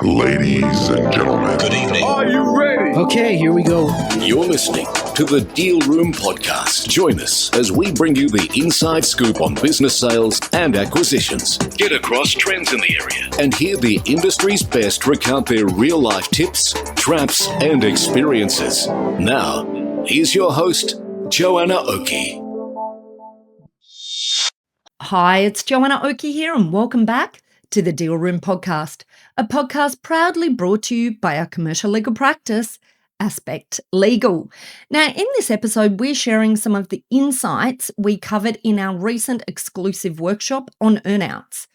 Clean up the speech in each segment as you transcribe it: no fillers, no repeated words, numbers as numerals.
Ladies and gentlemen, Good evening. are you ready? Okay, here we go. You're listening to the Deal Room Podcast. Join us as we bring you the inside scoop on business sales and acquisitions. Get across trends in the area and hear the industry's best recount their real-life tips, traps, and experiences. Now, here's your host, Joanna Oakey. Hi, it's Joanna Oakey here, and welcome back to the Deal Room Podcast, a podcast proudly brought to you by our commercial legal practice, Aspect Legal. Now, in this episode, we're sharing some of the insights we covered in our recent exclusive workshop on earnouts.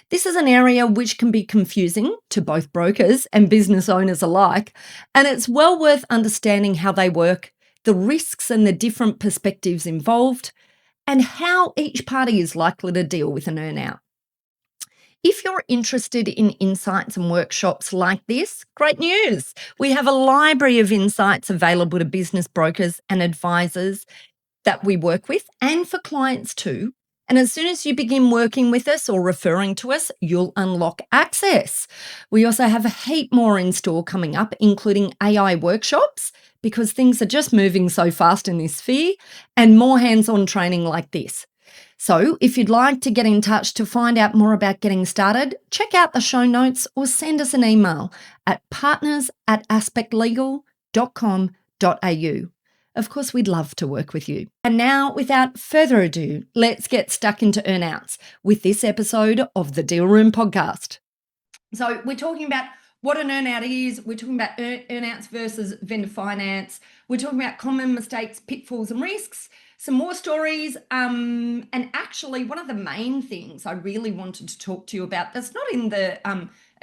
This is an area which can be confusing to both brokers and business owners alike, and it's well worth understanding how they work, the risks and the different perspectives involved, and how each party is likely to deal with an earnout. If you're interested in insights and workshops like this, great news. We have a library of insights available to business brokers and advisors that we work with and for clients too. And as soon as you begin working with us or referring to us, you'll unlock access. We also have a heap more in store coming up, including AI workshops, because things are just moving so fast in this sphere, and more hands-on training like this. So if you'd like to get in touch to find out more about getting started, check out the show notes or send us an email at partners@aspectlegal.com.au. Of course, we'd love to work with you. And now, without further ado, let's get stuck into earnouts with this episode of the Deal Room Podcast. So we're talking about what an earnout is. We're talking about earnouts versus vendor finance. We're talking about common mistakes, pitfalls, and risks. Some more stories, and actually one of the main things I really wanted to talk to you about that's not in the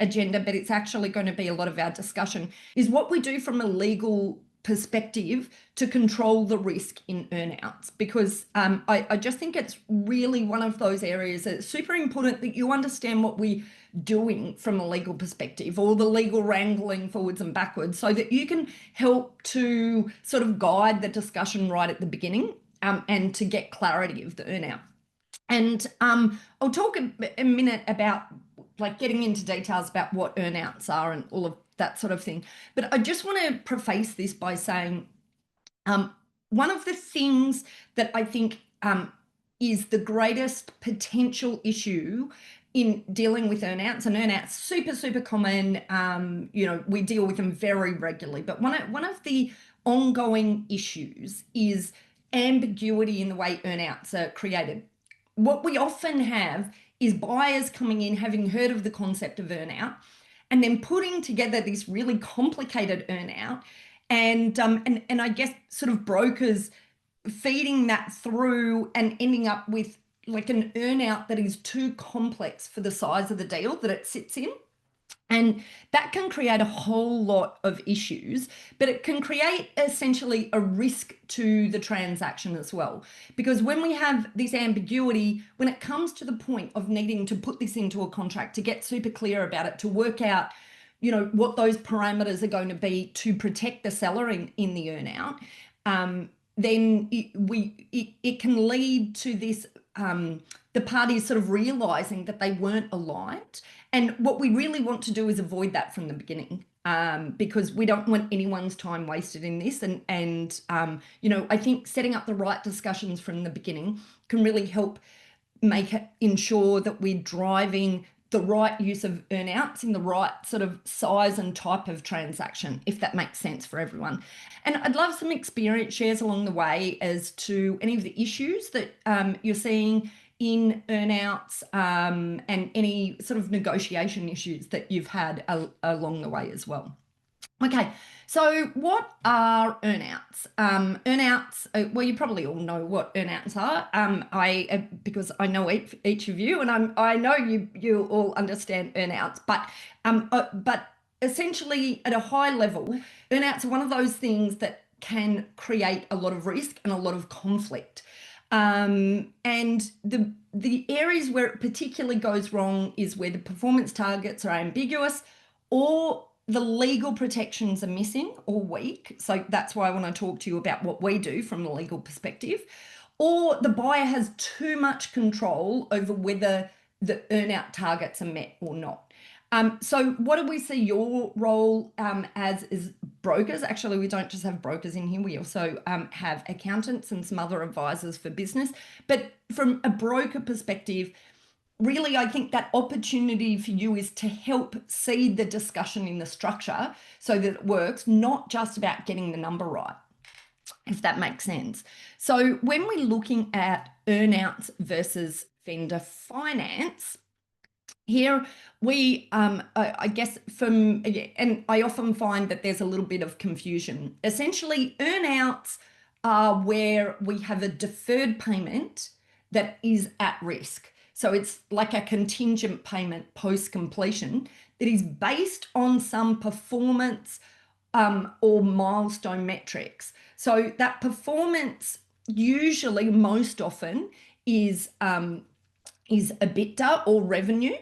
agenda, but it's actually going to be a lot of our discussion, is what we do from a legal perspective to control the risk in earnouts, because I just think it's really one of those areas that it's super important that you understand what we're doing from a legal perspective, or the legal wrangling forwards and backwards, so that you can help to sort of guide the discussion right at the beginning. And to get clarity of the earnout. And I'll talk a minute about like getting into details about what earnouts are and all of that sort of thing. But I just want to preface this by saying one of the things that I think is the greatest potential issue in dealing with earnouts, and earnouts super common, we deal with them very regularly, but one of the ongoing issues is ambiguity in the way earnouts are created. What we often have is buyers coming in having heard of the concept of earnout and then putting together this really complicated earnout, and I guess sort of brokers feeding that through and ending up with like an earnout that is too complex for the size of the deal that it sits in. And that can create a whole lot of issues, but it can create essentially a risk to the transaction as well. Because when we have this ambiguity, when it comes to the point of needing to put this into a contract, to get super clear about it, to work out, what those parameters are going to be to protect the seller in the earnout, then it can lead to this, the parties sort of realizing that they weren't aligned. And what we really want to do is avoid that from the beginning, because we don't want anyone's time wasted in this. And I think setting up the right discussions from the beginning can really help ensure that we're driving the right use of earnouts in the right sort of size and type of transaction, if that makes sense for everyone. And I'd love some experience shares along the way as to any of the issues that you're seeing in earnouts, and any sort of negotiation issues that you've had along the way as well. Okay, so what are earnouts? Earnouts, well, you probably all know what earnouts are. Because I know each of you, and I know you all understand earnouts, but essentially at a high level, earnouts are one of those things that can create a lot of risk and a lot of conflict. And the areas where it particularly goes wrong is where the performance targets are ambiguous, or the legal protections are missing or weak. So that's why I want to talk to you about what we do from a legal perspective. Or the buyer has too much control over whether the earnout targets are met or not. So what do we see your role as is brokers? Actually, we don't just have brokers in here. We also have accountants and some other advisors for business. But from a broker perspective, really, I think that opportunity for you is to help seed the discussion in the structure so that it works, not just about getting the number right, if that makes sense. So when we're looking at earnouts versus vendor finance, here we, I guess and I often find that there's a little bit of confusion. Essentially, earnouts are where we have a deferred payment that is at risk. So it's like a contingent payment post completion that is based on some performance or milestone metrics. So that performance usually, most often, is EBITDA or revenue,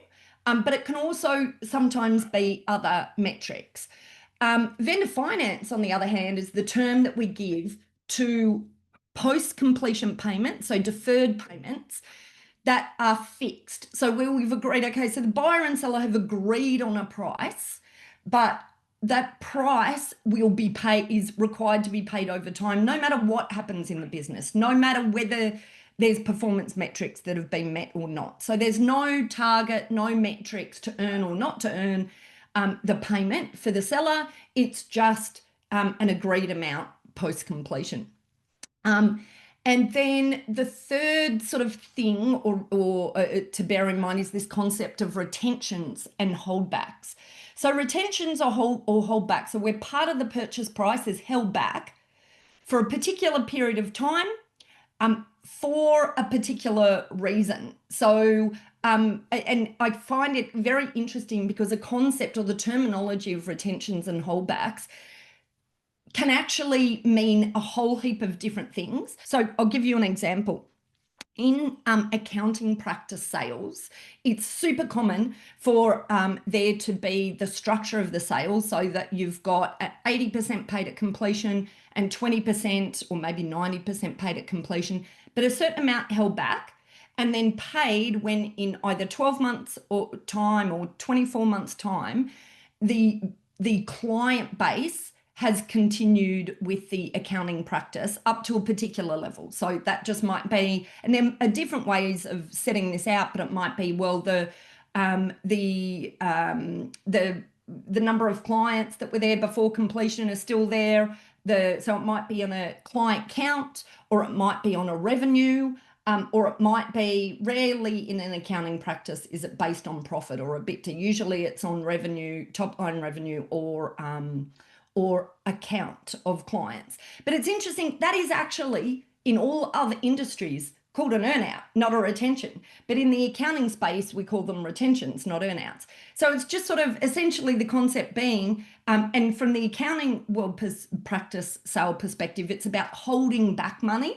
but it can also sometimes be other metrics. Vendor finance, on the other hand, is the term that we give to post-completion payments, so deferred payments that are fixed. So where we've agreed, okay, so the buyer and seller have agreed on a price, but that price is required to be paid over time, no matter what happens in the business, no matter whether there's performance metrics that have been met or not. So there's no target, no metrics to earn or not to earn the payment for the seller. It's just an agreed amount post-completion. And then the third sort of thing or to bear in mind is this concept of retentions and holdbacks. So retentions or holdbacks are where part of the purchase price is held back for a particular period of time for a particular reason. So, and I find it very interesting because the concept or the terminology of retentions and holdbacks can actually mean a whole heap of different things. So I'll give you an example. In accounting practice sales, it's super common for there to be the structure of the sales so that you've got 80% paid at completion and 20% or maybe 90% paid at completion, but a certain amount held back and then paid when in either 12 months or time or 24 months time, the client base has continued with the accounting practice up to a particular level. So that just might be, and there are different ways of setting this out, but it might be, well, the number of clients that were there before completion are still there. So it might be on a client count, or it might be on a revenue, or it might be, rarely in an accounting practice is it based on profit or EBITDA. Usually it's on revenue, top line revenue, or account of clients. But it's interesting, that is actually in all other industries called an earnout, not a retention. But in the accounting space, we call them retentions, not earnouts. So it's just sort of essentially the concept being, and from the accounting world practice sale perspective, it's about holding back money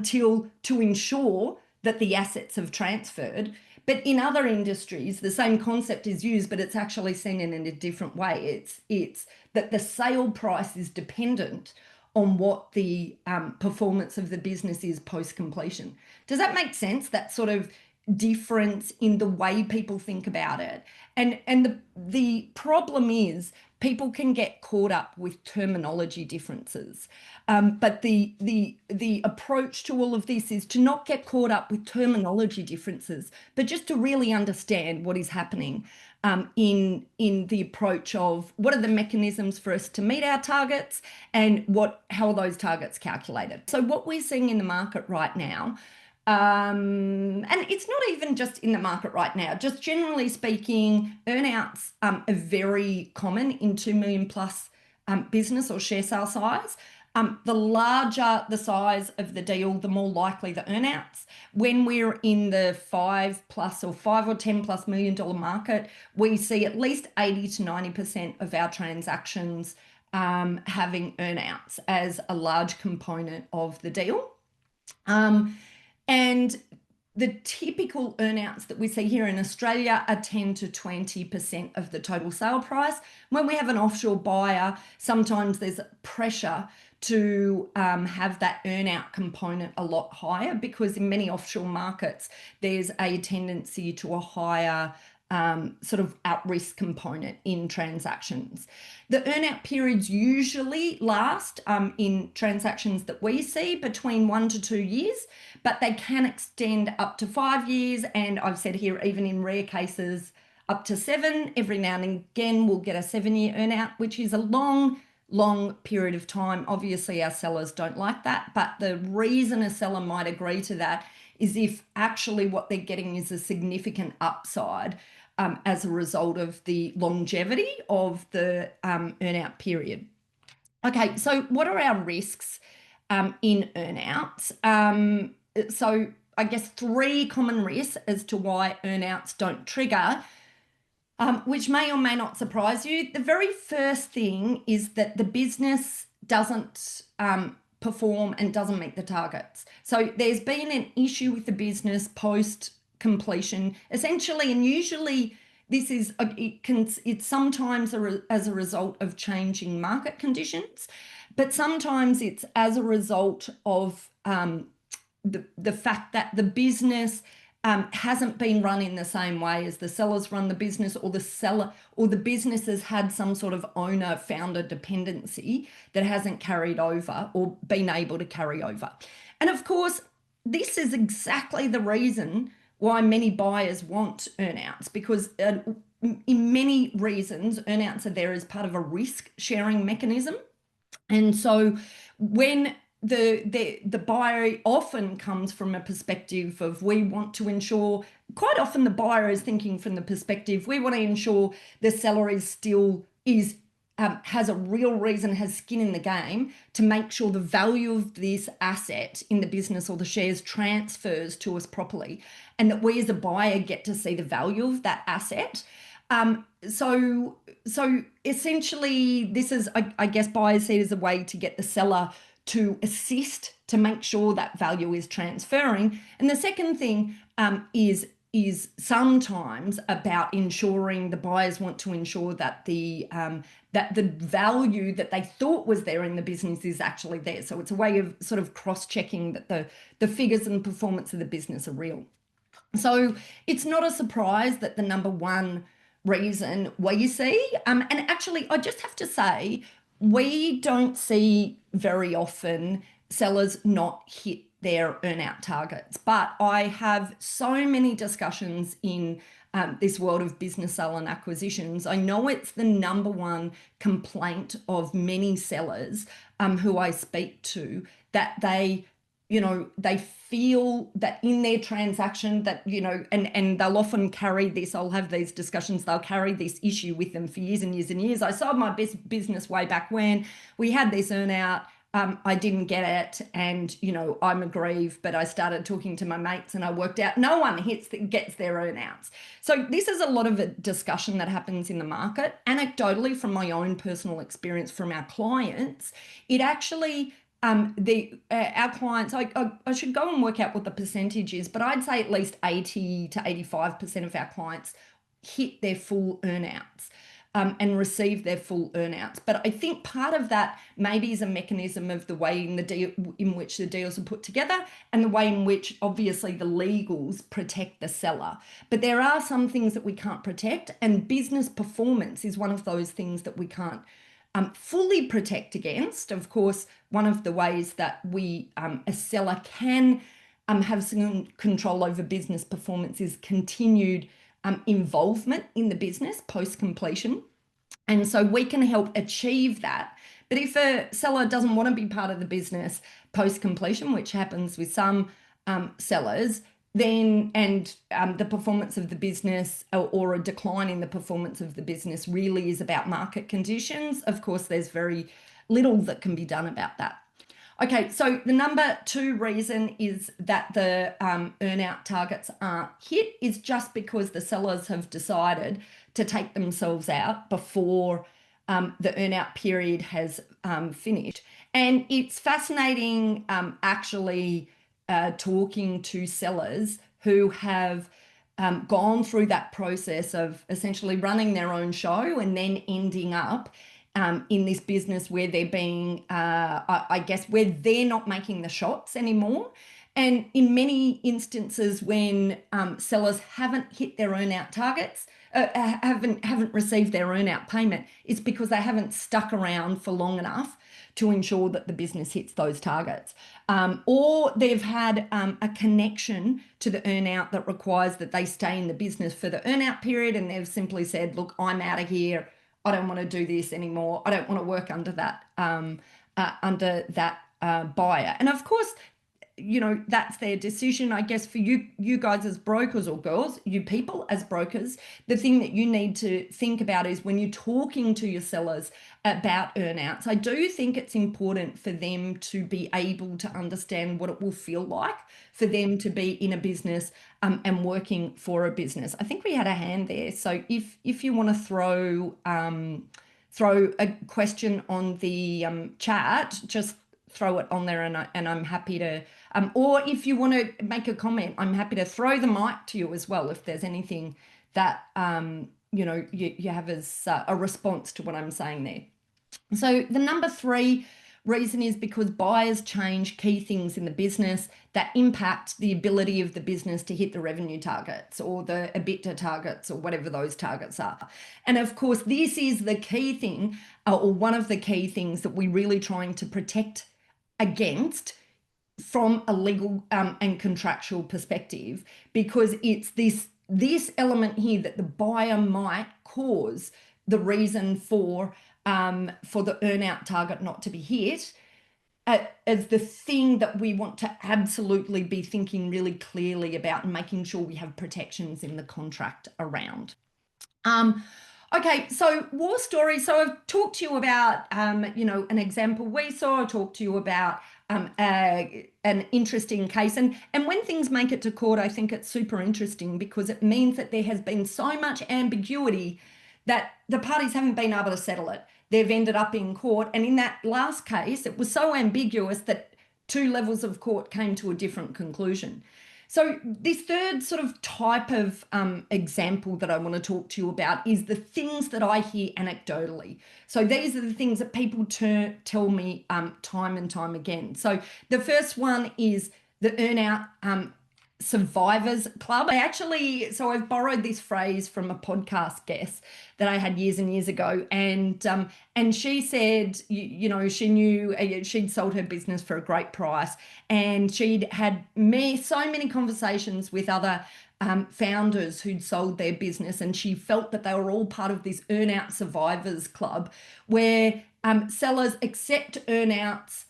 to ensure that the assets have transferred. But in other industries, the same concept is used, but it's actually seen in a different way. It's that the sale price is dependent on what the performance of the business is post-completion. Does that make sense? That sort of difference in the way people think about it. And the problem is people can get caught up with terminology differences. But the approach to all of this is to not get caught up with terminology differences, but just to really understand what is happening in the approach of what are the mechanisms for us to meet our targets and how are those targets calculated. So what we're seeing in the market right now, and it's not even just in the market right now, just generally speaking, earnouts are very common in 2 million plus business or share sale size. The larger the size of the deal, the more likely the earnouts. When we're in the 5 or 10 plus $1 million market, we see at least 80 to 90% of our transactions having earnouts as a large component of the deal. And the typical earnouts that we see here in Australia are 10 to 20% of the total sale price. When we have an offshore buyer, sometimes there's pressure to have that earnout component a lot higher, because in many offshore markets, there's a tendency to a higher sort of at-risk component in transactions. The earnout periods usually last in transactions that we see between 1 to 2 years, but they can extend up to 5 years, and I've said here even in rare cases up to 7. Every now and again we'll get a 7-year earnout, which is a long period of time. Obviously our sellers don't like that, but the reason a seller might agree to that is if actually what they're getting is a significant upside as a result of the longevity of the earnout period. Okay, so what are our risks in earnouts? So I guess 3 common risks as to why earnouts don't trigger, which may or may not surprise you. The very first thing is that the business doesn't perform and doesn't meet the targets. So there's been an issue with the business post completion, essentially, and usually this is it's sometimes as a result of changing market conditions, but sometimes it's as a result of the fact that the business hasn't been run in the same way as the sellers run the business, or the seller or the business has had some sort of owner founder dependency that hasn't carried over or been able to carry over. And of course, this is exactly the reason why many buyers want earnouts, because in many reasons, earnouts are there as part of a risk sharing mechanism. And so when the buyer often comes from a perspective of, we want to ensure, quite often the buyer is thinking from the perspective, we want to ensure the seller has a real reason, has skin in the game to make sure the value of this asset in the business or the shares transfers to us properly, and that we as a buyer get to see the value of that asset. So essentially this is, I guess buyers see it as a way to get the seller to assist to make sure that value is transferring. And the second thing is sometimes about ensuring, the buyers want to ensure that the value that they thought was there in the business is actually there. So it's a way of sort of cross-checking that the figures and performance of the business are real. So it's not a surprise that the number one reason we see, and actually I just have to say, we don't see very often sellers not hit their earnout targets, but I have so many discussions in this world of business sale and acquisitions. I know it's the number one complaint of many sellers who I speak to, that they feel that in their transaction that, and they'll often carry this, I'll have these discussions, they'll carry this issue with them for years and years and years. I sold my business way back when, we had this earnout, I didn't get it, and, I'm aggrieved, but I started talking to my mates and I worked out no one gets their earnouts. So this is a lot of a discussion that happens in the market. Anecdotally, from my own personal experience from our clients, it actually, our clients, I should go and work out what the percentage is, but I'd say at least 80 to 85% of our clients hit their full earnouts and receive their full earnouts. But I think part of that maybe is a mechanism of the way in which the deals are put together, and the way in which obviously the legals protect the seller. But there are some things that we can't protect, and business performance is one of those things that we can't fully protect against. Of course, one of the ways that we, a seller, can have some control over business performance is continued involvement in the business post-completion. And so we can help achieve that. But if a seller doesn't want to be part of the business post-completion, which happens with some sellers, then the performance of the business or a decline in the performance of the business really is about market conditions. Of course, there's very little that can be done about that. Okay, so the number two reason is that the earnout targets aren't hit is just because the sellers have decided to take themselves out before the earnout period has finished. And it's fascinating actually talking to sellers who have gone through that process of essentially running their own show and then ending up in this business where they're being, I guess, where they're not making the shots anymore. And in many instances when sellers haven't hit their earnout targets, haven't received their earnout payment, it's because they haven't stuck around for long enough to ensure that the business hits those targets. Or they've had a connection to the earnout that requires that they stay in the business for the earnout period, and they've simply said, look, I'm out of here. I don't want to do this anymore. I don't want to work under that buyer. And of course, that's their decision. I guess for you guys as brokers, or girls, you people as brokers, the thing that you need to think about is when you're talking to your sellers about earnouts, I do think it's important for them to be able to understand what it will feel like for them to be in a business and working for a business. I think we had a hand there. So if you want to throw a question on the chat, just throw it on there, and I'm happy to, or if you want to make a comment, I'm happy to throw the mic to you as well if there's anything that you have as a response to what I'm saying there. So the number 3 reason is because buyers change key things in the business that impact the ability of the business to hit the revenue targets or the EBITDA targets or whatever those targets are. And of course, this is the key thing, or one of the key things that we're really trying to protect against from a legal and contractual perspective, because it's this element here that the buyer might cause the reason for the earnout target not to be hit as the thing that we want to absolutely be thinking really clearly about and making sure we have protections in the contract around. Okay, so war story. So I've talked to you about, an example we saw. I talked to you about an interesting case. And when things make it to court, I think it's super interesting because it means that there has been so much ambiguity that the parties haven't been able to settle it. They've ended up in court. And in that last case, it was so ambiguous that 2 levels of court came to a different conclusion. So this third sort of type of example that I want to talk to you about is the things that I hear anecdotally. So these are the things that people tell me time and time again. So the first one is the earnout survivors club. I've borrowed this phrase from a podcast guest that I had years and years ago, and she said, she knew she'd sold her business for a great price, and she'd had so many conversations with other founders who'd sold their business, and she felt that they were all part of this earnout survivors club where sellers accept earnouts,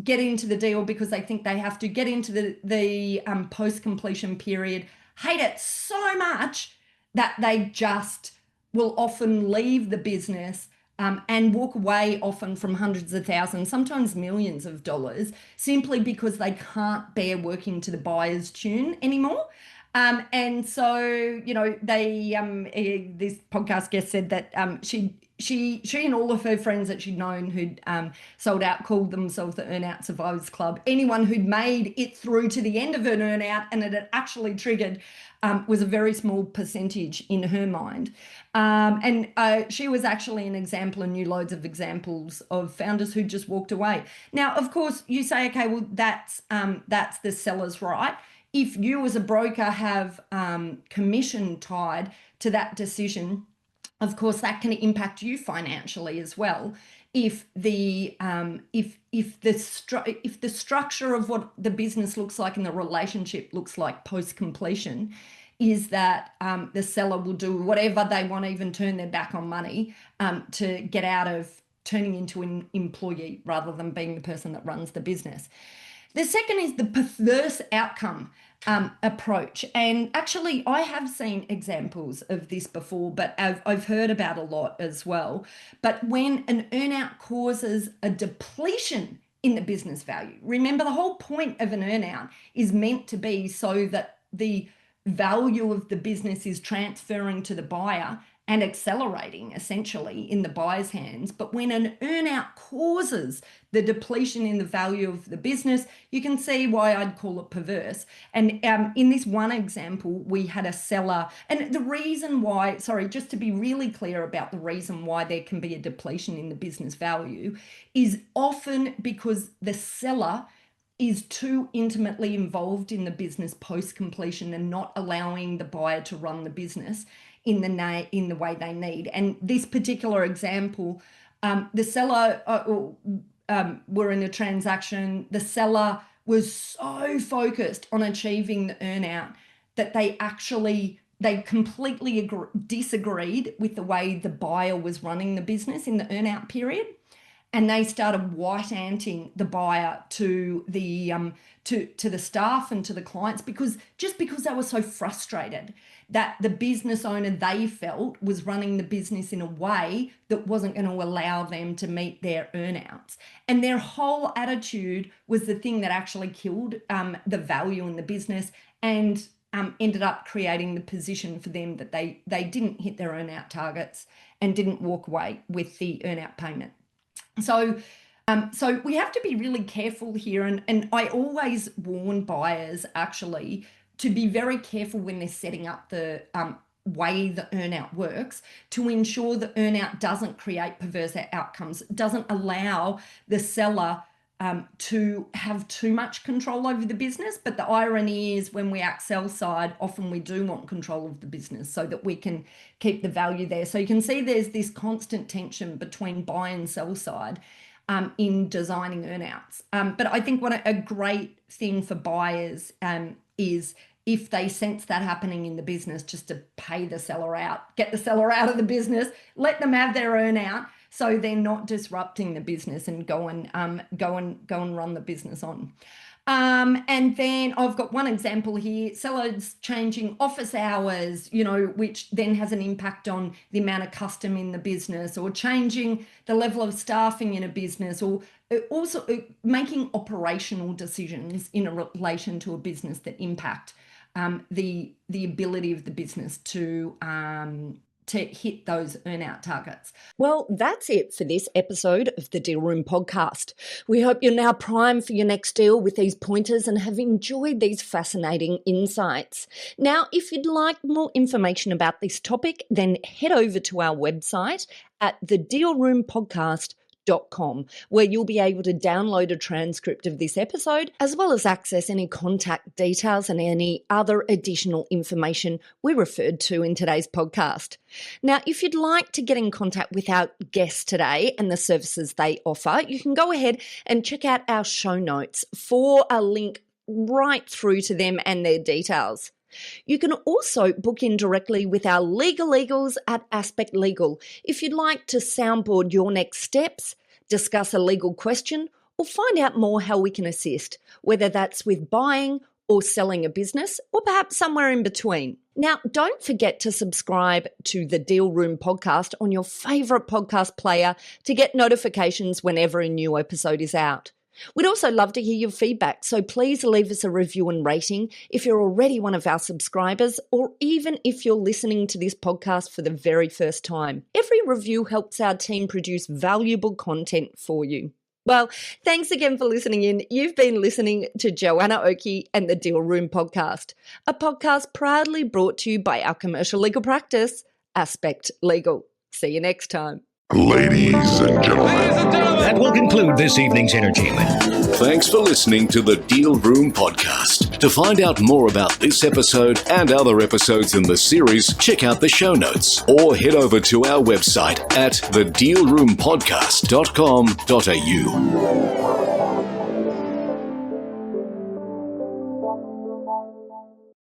get into the deal because they think they have to get into the post-completion period, hate it so much that they just will often leave the business and walk away often from hundreds of thousands, sometimes millions of dollars, simply because they can't bear working to the buyer's tune anymore. And so, this podcast guest said that she and all of her friends that she'd known who'd sold out called themselves the Earnout Survivors Club. Anyone who'd made it through to the end of an earnout and it had actually triggered was a very small percentage in her mind. And she was actually an example and knew loads of examples of founders who just walked away. Now, of course, you say, okay, well, that's the seller's right. If you as a broker have commission tied to that decision, of course, that can impact you financially as well. If the structure of what the business looks like and the relationship looks like post completion is that the seller will do whatever they want, even turn their back on money to get out of turning into an employee rather than being the person that runs the business. The second is the perverse outcome approach. And actually, I have seen examples of this before, but I've heard about a lot as well. But when an earnout causes a depletion in the business value, remember the whole point of an earnout is meant to be so that the value of the business is transferring to the buyer and accelerating essentially in the buyer's hands. But when an earnout causes the depletion in the value of the business, you can see why I'd call it perverse. And in this one example, we had a seller, and the reason why, just to be really clear about the reason why there can be a depletion in the business value is often because the seller is too intimately involved in the business post-completion and not allowing the buyer to run the business in the way they need. And this particular example, the seller were in a transaction. The seller was so focused on achieving the earnout that they completely disagreed with the way the buyer was running the business in the earnout period. And they started white-anting the buyer to the staff and to the clients because they were so frustrated that the business owner, they felt, was running the business in a way that wasn't going to allow them to meet their earnouts. And their whole attitude was the thing that actually killed the value in the business and ended up creating the position for them that they didn't hit their earnout targets and didn't walk away with the earnout payment. So we have to be really careful here. And I always warn buyers actually to be very careful when they're setting up the way the earnout works, to ensure the earnout doesn't create perverse outcomes, doesn't allow the seller to have too much control over the business. But the irony is, when we act sell side, often we do want control of the business so that we can keep the value there. So you can see there's this constant tension between buy and sell side in designing earnouts. But I think a great thing for buyers is, if they sense that happening in the business, just to pay the seller out, get the seller out of the business, let them have their earnout, so they're not disrupting the business and go and run the business on. And then I've got one example here: sellers changing office hours, which then has an impact on the amount of custom in the business, or changing the level of staffing in a business, or also making operational decisions in relation to a business that impact the ability of the business to hit those earnout targets. Well, that's it for this episode of the Deal Room podcast. We hope you're now primed for your next deal with these pointers and have enjoyed these fascinating insights. Now, if you'd like more information about this topic, then head over to our website at thedealroompodcast.com, where you'll be able to download a transcript of this episode, as well as access any contact details and any other additional information we referred to in today's podcast. Now, if you'd like to get in contact with our guests today and the services they offer, you can go ahead and check out our show notes for a link right through to them and their details. You can also book in directly with our legal eagles at Aspect Legal if you'd like to soundboard your next steps, discuss a legal question, or find out more how we can assist, whether that's with buying or selling a business, or perhaps somewhere in between. Now, don't forget to subscribe to the Deal Room podcast on your favourite podcast player to get notifications whenever a new episode is out. We'd also love to hear your feedback, so please leave us a review and rating if you're already one of our subscribers, or even if you're listening to this podcast for the very first time. Every review helps our team produce valuable content for you. Well, thanks again for listening in. You've been listening to Joanna Oakey and the Deal Room podcast, a podcast proudly brought to you by our commercial legal practice, Aspect Legal. See you next time. Ladies and gentlemen. That will conclude this evening's entertainment. Thanks for listening to the Deal Room podcast. To find out more about this episode and other episodes in the series, check out the show notes or head over to our website at thedealroompodcast.com.au.